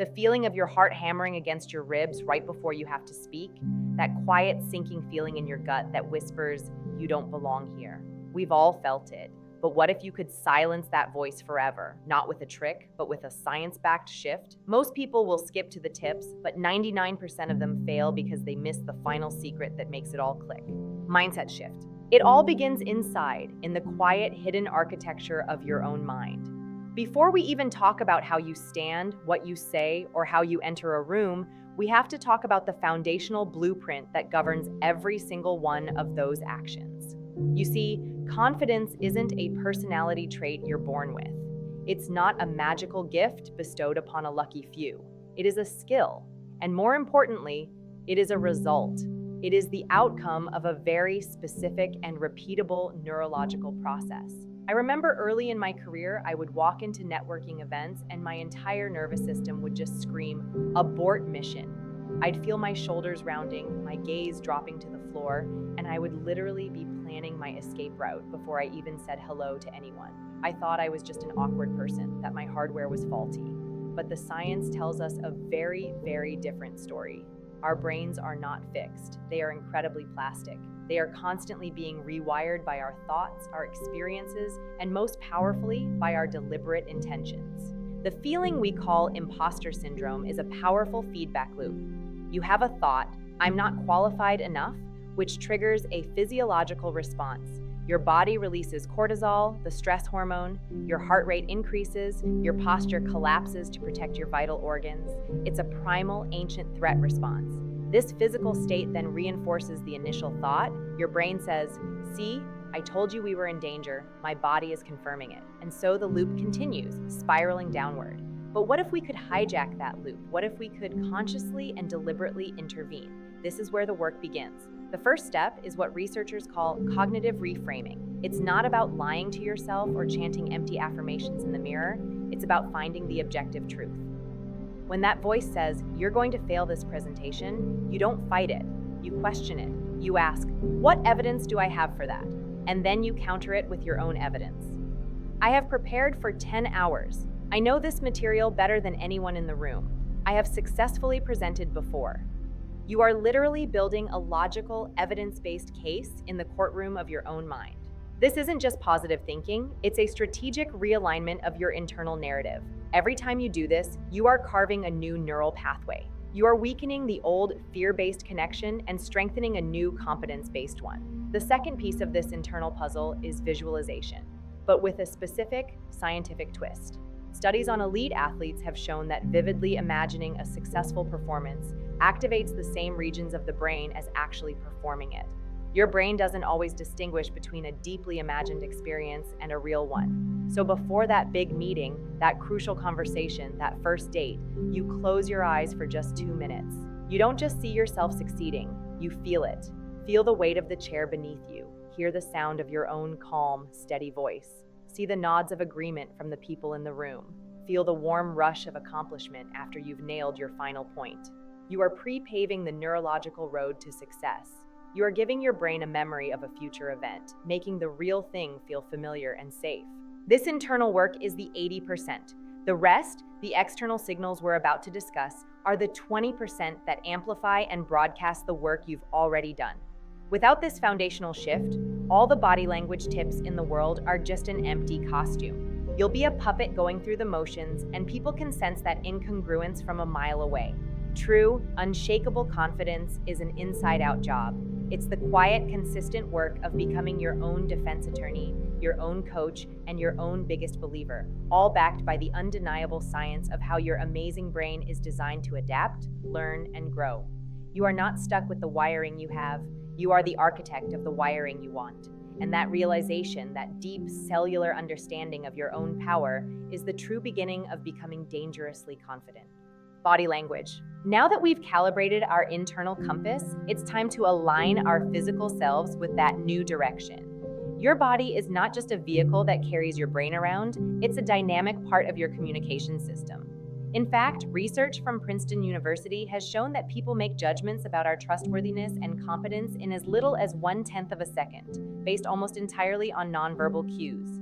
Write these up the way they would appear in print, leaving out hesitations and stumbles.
The feeling of your heart hammering against your ribs right before you have to speak, that quiet sinking feeling in your gut that whispers, you don't belong here. We've all felt it. But what if you could silence that voice forever? Not with a trick, but with a science-backed shift? Most people will skip to the tips, but 99% of them fail because they miss the final secret that makes it all click. Mindset shift. It all begins inside, in the quiet, hidden architecture of your own mind. Before we even talk about how you stand, what you say, or how you enter a room, we have to talk about the foundational blueprint that governs every single one of those actions. You see, confidence isn't a personality trait you're born with. It's not a magical gift bestowed upon a lucky few. It is a skill, and more importantly, it is a result. It is the outcome of a very specific and repeatable neurological process. I remember early in my career, I would walk into networking events and my entire nervous system would just scream, abort mission. I'd feel my shoulders rounding, my gaze dropping to the floor, and I would literally be planning my escape route before I even said hello to anyone. I thought I was just an awkward person, that my hardware was faulty. But the science tells us a very, very different story. Our brains are not fixed. They are incredibly plastic. They are constantly being rewired by our thoughts, our experiences, and most powerfully, by our deliberate intentions. The feeling we call imposter syndrome is a powerful feedback loop. You have a thought, I'm not qualified enough, which triggers a physiological response. Your body releases cortisol, the stress hormone, your heart rate increases, your posture collapses to protect your vital organs. It's a primal, ancient threat response. This physical state then reinforces the initial thought. Your brain says, see, I told you we were in danger. My body is confirming it. And so the loop continues, spiraling downward. But what if we could hijack that loop? What if we could consciously and deliberately intervene? This is where the work begins. The first step is what researchers call cognitive reframing. It's not about lying to yourself or chanting empty affirmations in the mirror. It's about finding the objective truth. When that voice says, you're going to fail this presentation, you don't fight it. You question it. You ask, what evidence do I have for that? And then you counter it with your own evidence. I have prepared for 10 hours. I know this material better than anyone in the room. I have successfully presented before. You are literally building a logical, evidence-based case in the courtroom of your own mind. This isn't just positive thinking, it's a strategic realignment of your internal narrative. Every time you do this, you are carving a new neural pathway. You are weakening the old fear-based connection and strengthening a new competence-based one. The second piece of this internal puzzle is visualization, but with a specific scientific twist. Studies on elite athletes have shown that vividly imagining a successful performance activates the same regions of the brain as actually performing it. Your brain doesn't always distinguish between a deeply imagined experience and a real one. So before that big meeting, that crucial conversation, that first date, you close your eyes for just 2 minutes. You don't just see yourself succeeding, you feel it. Feel the weight of the chair beneath you. Hear the sound of your own calm, steady voice. See the nods of agreement from the people in the room. Feel the warm rush of accomplishment after you've nailed your final point. You are pre-paving the neurological road to success. You are giving your brain a memory of a future event, making the real thing feel familiar and safe. This internal work is the 80%. The rest, the external signals we're about to discuss, are the 20% that amplify and broadcast the work you've already done. Without this foundational shift, all the body language tips in the world are just an empty costume. You'll be a puppet going through the motions, and people can sense that incongruence from a mile away. True, unshakable confidence is an inside-out job. It's the quiet, consistent work of becoming your own defense attorney, your own coach, and your own biggest believer, all backed by the undeniable science of how your amazing brain is designed to adapt, learn, and grow. You are not stuck with the wiring you have. You are the architect of the wiring you want. And that realization, that deep cellular understanding of your own power, is the true beginning of becoming dangerously confident. Body language. Now that we've calibrated our internal compass, it's time to align our physical selves with that new direction. Your body is not just a vehicle that carries your brain around, it's a dynamic part of your communication system. In fact, research from Princeton University has shown that people make judgments about our trustworthiness and competence in as little as 1/10 of a second, based almost entirely on nonverbal cues.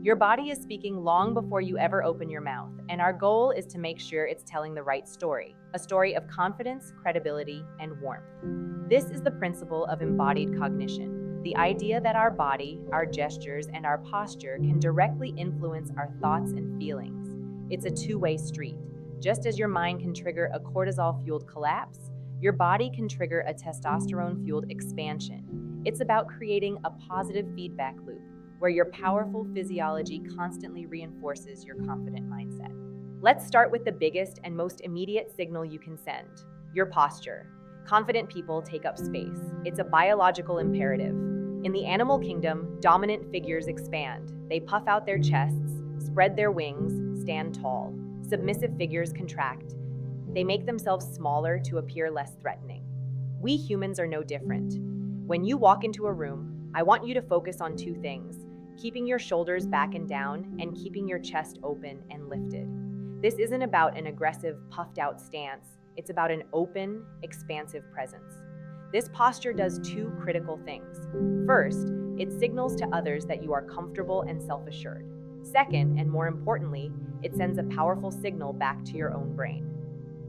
Your body is speaking long before you ever open your mouth, and our goal is to make sure it's telling the right story, a story of confidence, credibility, and warmth. This is the principle of embodied cognition, the idea that our body, our gestures, and our posture can directly influence our thoughts and feelings. It's a two-way street. Just as your mind can trigger a cortisol-fueled collapse, your body can trigger a testosterone-fueled expansion. It's about creating a positive feedback loop, where your powerful physiology constantly reinforces your confident mindset. Let's start with the biggest and most immediate signal you can send, your posture. Confident people take up space. It's a biological imperative. In the animal kingdom, dominant figures expand. They puff out their chests, spread their wings, stand tall. Submissive figures contract. They make themselves smaller to appear less threatening. We humans are no different. When you walk into a room, I want you to focus on two things: keeping your shoulders back and down, and keeping your chest open and lifted. This isn't about an aggressive, puffed-out stance. It's about an open, expansive presence. This posture does two critical things. First, it signals to others that you are comfortable and self-assured. Second, and more importantly, it sends a powerful signal back to your own brain.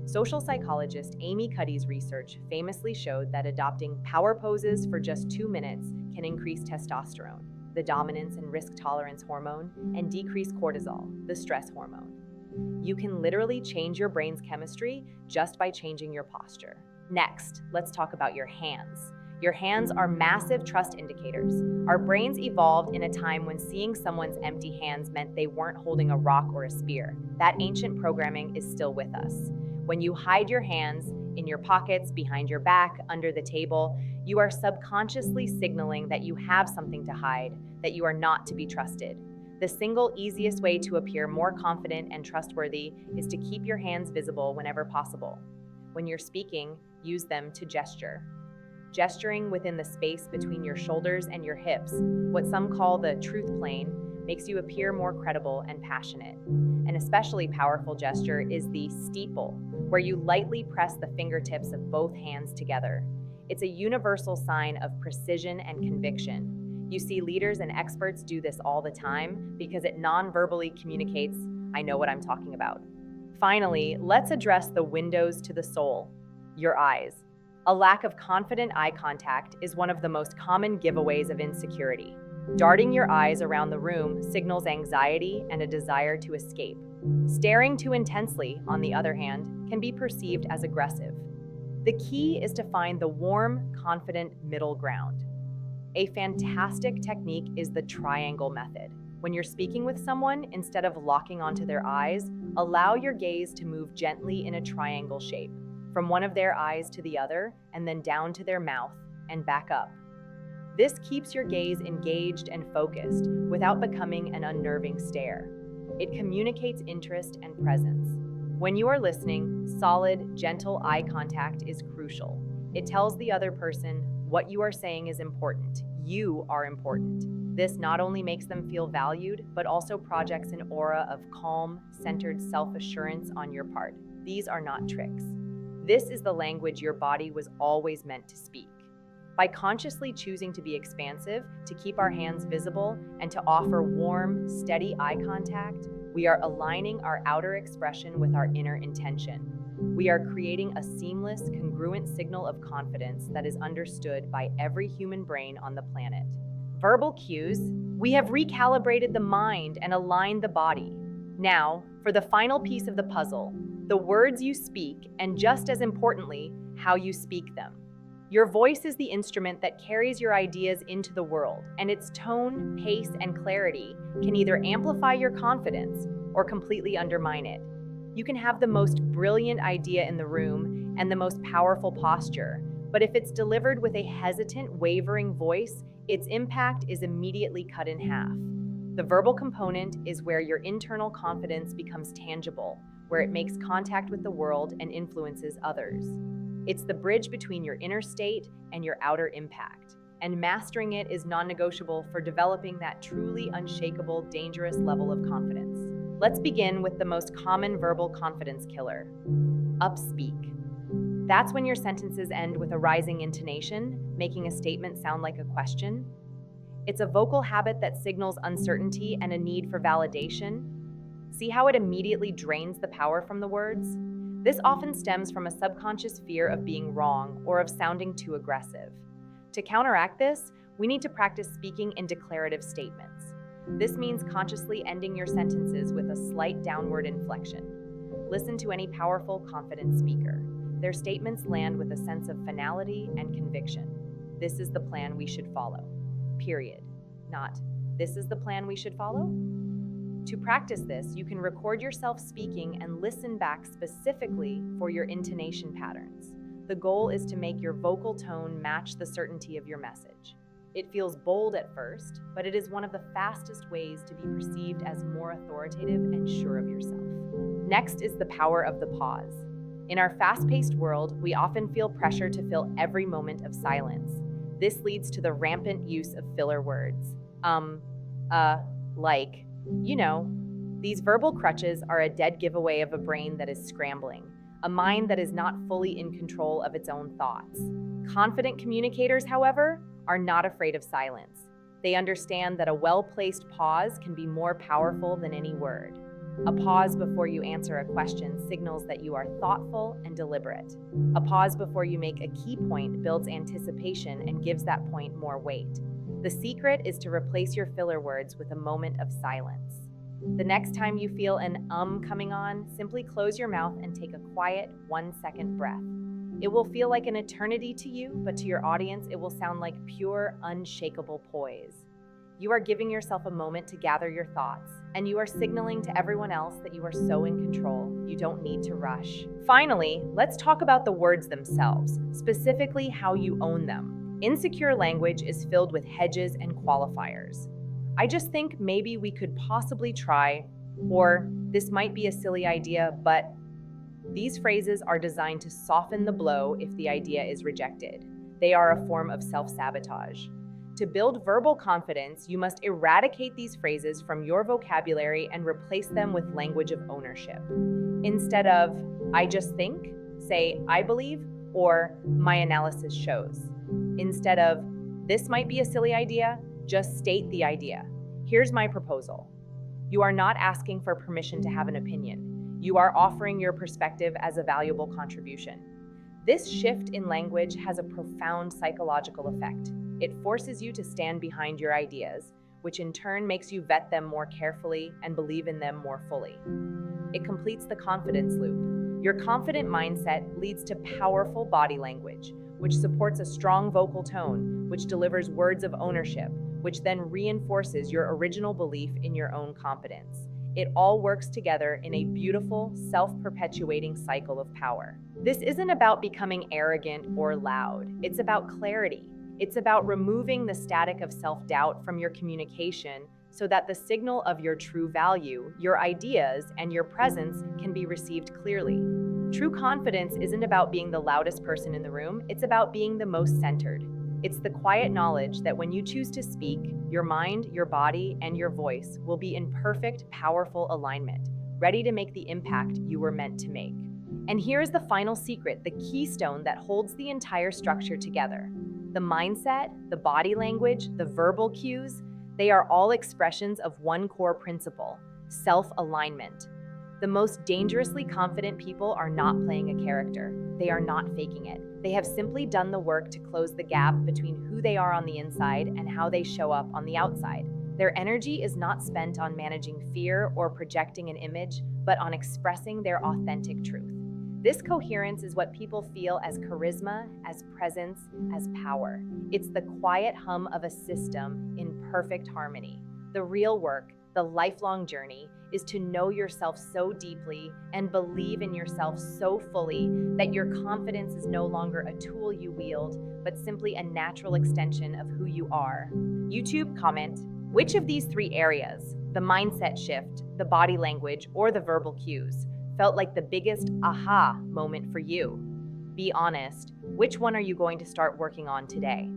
Social psychologist Amy Cuddy's research famously showed that adopting power poses for just 2 minutes can increase testosterone, the dominance and risk tolerance hormone, and decrease cortisol, the stress hormone. You can literally change your brain's chemistry just by changing your posture. Next, let's talk about your hands. Your hands are massive trust indicators. Our brains evolved in a time when seeing someone's empty hands meant they weren't holding a rock or a spear. That ancient programming is still with us. When you hide your hands in your pockets, behind your back, under the table, you are subconsciously signaling that you have something to hide, that you are not to be trusted. The single easiest way to appear more confident and trustworthy is to keep your hands visible whenever possible. When you're speaking, use them to gesture. Gesturing within the space between your shoulders and your hips, what some call the truth plane, makes you appear more credible and passionate. An especially powerful gesture is the steeple, where you lightly press the fingertips of both hands together. It's a universal sign of precision and conviction. You see leaders and experts do this all the time because it non-verbally communicates, "I know what I'm talking about." Finally, let's address the windows to the soul, your eyes. A lack of confident eye contact is one of the most common giveaways of insecurity. Darting your eyes around the room signals anxiety and a desire to escape. Staring too intensely, on the other hand, can be perceived as aggressive. The key is to find the warm, confident middle ground. A fantastic technique is the triangle method. When you're speaking with someone, instead of locking onto their eyes, allow your gaze to move gently in a triangle shape, from one of their eyes to the other, and then down to their mouth, and back up. This keeps your gaze engaged and focused without becoming an unnerving stare. It communicates interest and presence. When you are listening, solid, gentle eye contact is crucial. It tells the other person what you are saying is important. You are important. This not only makes them feel valued, but also projects an aura of calm, centered self-assurance on your part. These are not tricks. This is the language your body was always meant to speak. By consciously choosing to be expansive, to keep our hands visible, and to offer warm, steady eye contact, we are aligning our outer expression with our inner intention. We are creating a seamless, congruent signal of confidence that is understood by every human brain on the planet. Verbal cues: we have recalibrated the mind and aligned the body. Now, for the final piece of the puzzle, the words you speak, and just as importantly, how you speak them. Your voice is the instrument that carries your ideas into the world, and its tone, pace, and clarity can either amplify your confidence or completely undermine it. You can have the most brilliant idea in the room and the most powerful posture, but if it's delivered with a hesitant, wavering voice, its impact is immediately cut in half. The verbal component is where your internal confidence becomes tangible, where it makes contact with the world and influences others. It's the bridge between your inner state and your outer impact, and mastering it is non-negotiable for developing that truly unshakable, dangerous level of confidence. Let's begin with the most common verbal confidence killer: upspeak. That's when your sentences end with a rising intonation, making a statement sound like a question. It's a vocal habit that signals uncertainty and a need for validation. See how it immediately drains the power from the words? This often stems from a subconscious fear of being wrong or of sounding too aggressive. To counteract this, we need to practice speaking in declarative statements. This means consciously ending your sentences with a slight downward inflection. Listen to any powerful, confident speaker. Their statements land with a sense of finality and conviction. This is the plan we should follow. Period. Not, this is the plan we should follow? To practice this, you can record yourself speaking and listen back specifically for your intonation patterns. The goal is to make your vocal tone match the certainty of your message. It feels bold at first, but it is one of the fastest ways to be perceived as more authoritative and sure of yourself. Next is the power of the pause. In our fast-paced world, we often feel pressure to fill every moment of silence. This leads to the rampant use of filler words. Like. These verbal crutches are a dead giveaway of a brain that is scrambling, a mind that is not fully in control of its own thoughts. Confident communicators, however, are not afraid of silence. They understand that a well-placed pause can be more powerful than any word. A pause before you answer a question signals that you are thoughtful and deliberate. A pause before you make a key point builds anticipation and gives that point more weight. The secret is to replace your filler words with a moment of silence. The next time you feel an coming on, simply close your mouth and take a quiet 1-second breath. It will feel like an eternity to you, but to your audience, it will sound like pure, unshakable poise. You are giving yourself a moment to gather your thoughts, and you are signaling to everyone else that you are so in control, you don't need to rush. Finally, let's talk about the words themselves, specifically how you own them. Insecure language is filled with hedges and qualifiers. I just think maybe we could possibly try, or this might be a silly idea, but these phrases are designed to soften the blow if the idea is rejected. They are a form of self-sabotage. To build verbal confidence, you must eradicate these phrases from your vocabulary and replace them with language of ownership. Instead of, I just think, say, I believe, or my analysis shows. Instead of, this might be a silly idea, just state the idea. Here's my proposal. You are not asking for permission to have an opinion. You are offering your perspective as a valuable contribution. This shift in language has a profound psychological effect. It forces you to stand behind your ideas, which in turn makes you vet them more carefully and believe in them more fully. It completes the confidence loop. Your confident mindset leads to powerful body language, which supports a strong vocal tone, which delivers words of ownership, which then reinforces your original belief in your own competence. It all works together in a beautiful, self-perpetuating cycle of power. This isn't about becoming arrogant or loud. It's about clarity. It's about removing the static of self-doubt from your communication so that the signal of your true value, your ideas, and your presence can be received clearly. True confidence isn't about being the loudest person in the room, it's about being the most centered. It's the quiet knowledge that when you choose to speak, your mind, your body, and your voice will be in perfect, powerful alignment, ready to make the impact you were meant to make. And here is the final secret, the keystone that holds the entire structure together. The mindset, the body language, the verbal cues, they are all expressions of one core principle: self-alignment. The most dangerously confident people are not playing a character. They are not faking it. They have simply done the work to close the gap between who they are on the inside and how they show up on the outside. Their energy is not spent on managing fear or projecting an image, but on expressing their authentic truth. This coherence is what people feel as charisma, as presence, as power. It's the quiet hum of a system in perfect harmony. The real work, the lifelong journey, is to know yourself so deeply and believe in yourself so fully that your confidence is no longer a tool you wield, but simply a natural extension of who you are. YouTube, comment, which of these 3 areas, the mindset shift, the body language, or the verbal cues, felt like the biggest aha moment for you? Be honest, which one are you going to start working on today?